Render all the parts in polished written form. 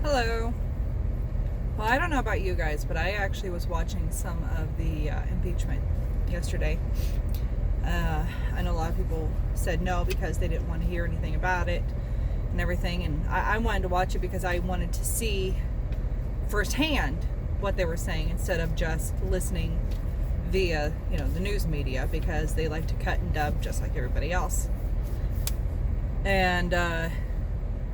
Hello. Well, I don't know about you guys, but I actually was watching some of the impeachment yesterday. I know a lot of people said no because they didn't want to hear anything about it and everything. And I wanted to watch it because I wanted to see firsthand what they were saying instead of just listening via, the news media, because they like to cut and dub just like everybody else. And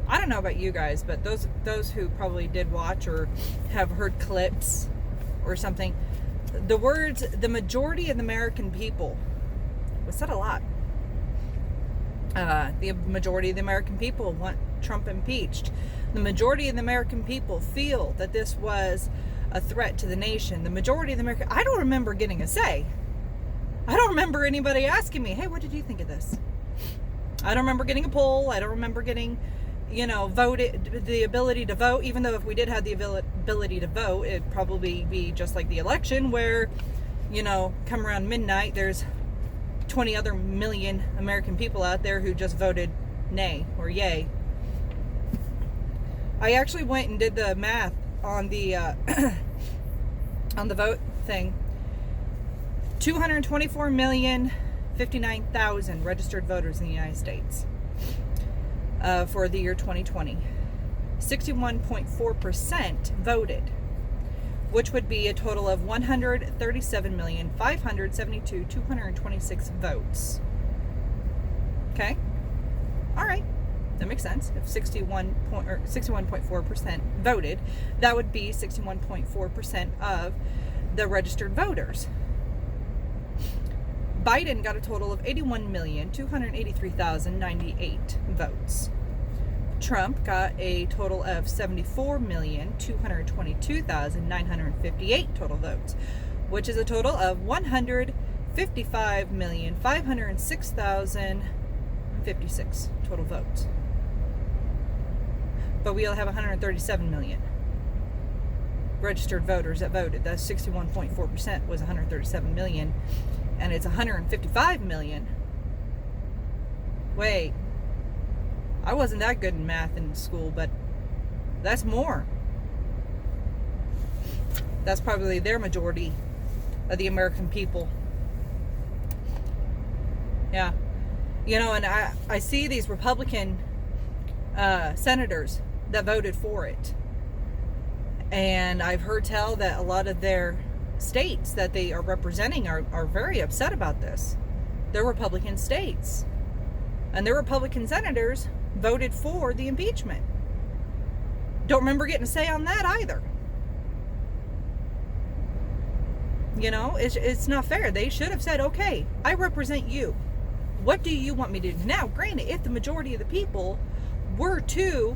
I don't know about you guys, but those who probably did watch or have heard clips or something, the words "the majority of the American people" was said a lot. The majority of the American people want Trump impeached. The majority of the American people feel that this was a threat to the nation. The majority of the American... I don't remember getting a say. I don't remember anybody asking me, hey, what did you think of this? I don't remember getting a poll. I don't remember getting, voted, the ability to vote, even though if we did have the ability to vote, it'd probably be just like the election where, come around midnight, there's 20 other million American people out there who just voted nay or yay. I actually went and did the math on the on the vote thing. 224,059,000 registered voters in the United States for the year 2020. 61.4% voted, which would be a total of 137,572,226 votes. Okay? All right. That makes sense. If 61.4% voted, that would be 61.4% of the registered voters. Biden got a total of 81,283,098 votes. Trump got a total of 74,222,958 total votes, which is a total of 155,506,056 total votes. But we only have 137 million registered voters that voted. That's 61.4% was 137 million, and it's 155 million. Wait, I wasn't that good in math in school, but that's more. That's probably their majority of the American people. Yeah. And I see these Republican senators that voted for it. And I've heard tell that a lot of their states that they are representing are very upset about this. They're Republican states. And their Republican senators voted for the impeachment. Don't remember getting a say on that either. It's not fair. They should have said, okay, I represent you. What do you want me to do? Now, granted, if the majority of the people were to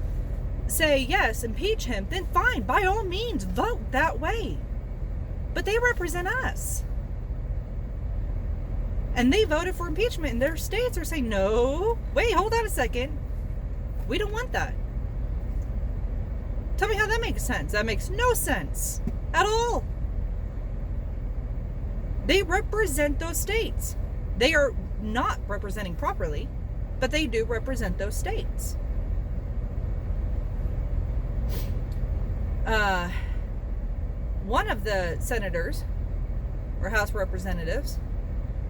say, yes, impeach him, then fine, by all means, vote that way. But they represent us. And they voted for impeachment, and their states are saying, no, wait, hold on a second. We don't want that. Tell me how that makes sense. That makes no sense at all. They represent those states. They are not representing properly, but they do represent those states. One of the senators or House representatives,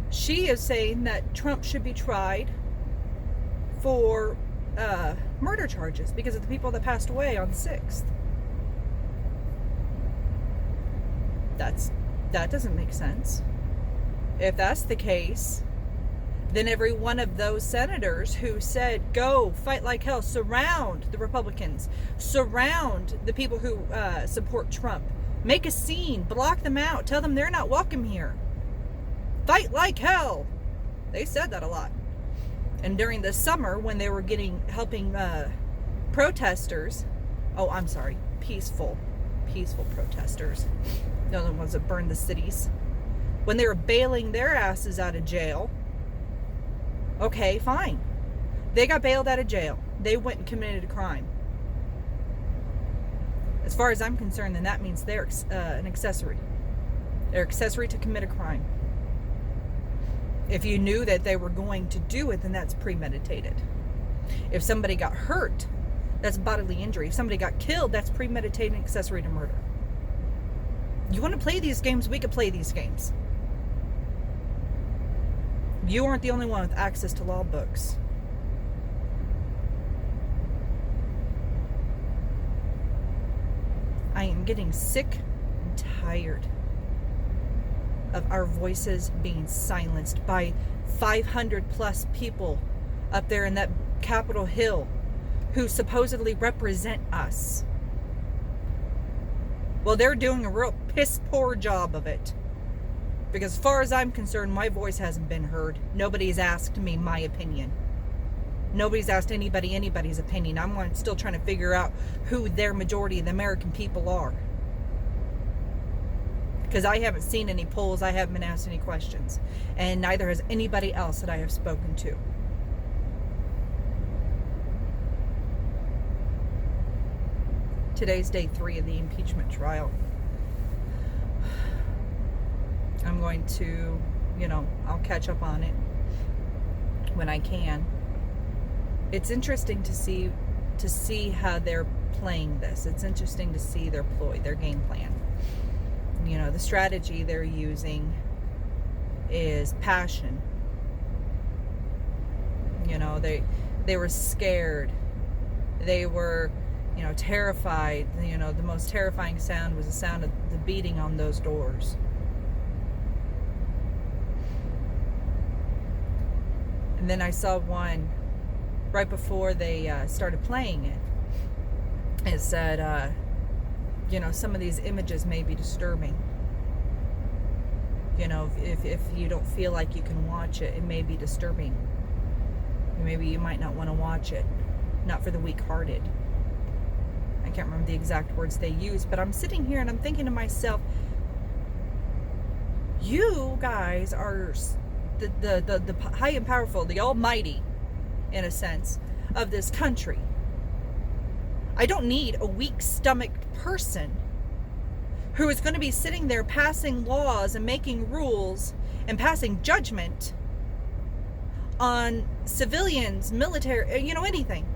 she is saying that Trump should be tried for murder charges because of the people that passed away on the 6th. That doesn't make sense. If that's the case, then every one of those senators who said, go fight like hell, surround the Republicans, surround the people who support Trump, make a scene, block them out, tell them they're not welcome here, fight like hell. They said that a lot. And during the summer when they were helping protesters, peaceful protesters, no the ones that burned the cities, when they were bailing their asses out of jail, okay, fine. They got bailed out of jail. They went and committed a crime. As far as I'm concerned, then that means they're an accessory. They're accessory to commit a crime. If you knew that they were going to do it, then that's premeditated. If somebody got hurt, That's bodily injury. If somebody got killed, that's premeditated accessory to murder. You want to play these games? We could play these games. You aren't the only one with access to law books. I am getting sick and tired of our voices being silenced by 500 plus people up there in that Capitol Hill who supposedly represent us. Well, they're doing a real piss poor job of it. Because as far as I'm concerned, my voice hasn't been heard. Nobody's asked me my opinion. Nobody's asked anybody anybody's opinion. I'm still trying to figure out who their majority of the American people are. Because I haven't seen any polls, I haven't been asked any questions. And neither has anybody else that I have spoken to. Today's day 3 of the impeachment trial. I'm going to, I'll catch up on it when I can. It's interesting to see how they're playing this. It's interesting to see their ploy, their game plan. The strategy they're using is passion. They were scared. They were, terrified. The most terrifying sound was the sound of the beating on those doors. And then I saw one right before they started playing it. It said, some of these images may be disturbing. If you don't feel like you can watch it, it may be disturbing. Maybe you might not want to watch it. Not for the weak-hearted. I can't remember the exact words they used, but I'm sitting here and I'm thinking to myself, you guys are the high and powerful, the almighty, in a sense, of this country. I don't need a weak-stomached person who is going to be sitting there passing laws and making rules and passing judgment on civilians, military, anything.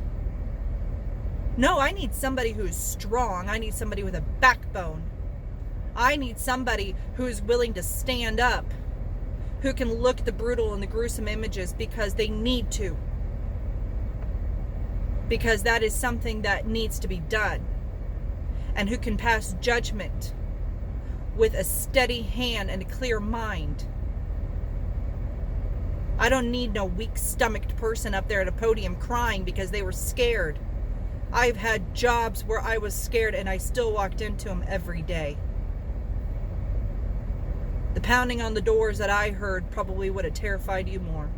No, I need somebody who's strong. I need somebody with a backbone. I need somebody who's willing to stand up, who can look at the brutal and the gruesome images because they need to. Because that is something that needs to be done. And who can pass judgment with a steady hand and a clear mind. I don't need no weak-stomached person up there at a podium crying because they were scared. I've had jobs where I was scared and I still walked into them every day. The pounding on the doors that I heard probably would have terrified you more.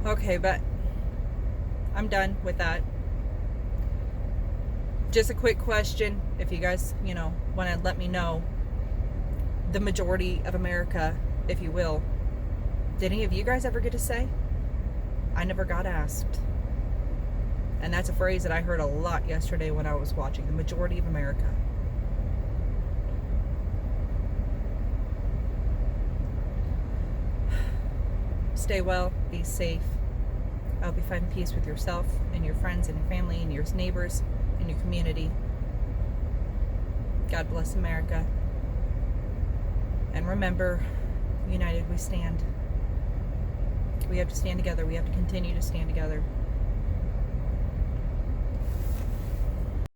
Okay, but I'm done with that. Just a quick question, if you guys, want to let me know, the majority of America, if you will, did any of you guys ever get to say? I never got asked. And that's a phrase that I heard a lot yesterday when I was watching. The majority of America. Stay well, be safe. I hope you find peace with yourself and your friends and your family and your neighbors and your community. God bless America. And remember, united we stand. We have to stand together. We have to continue to stand together.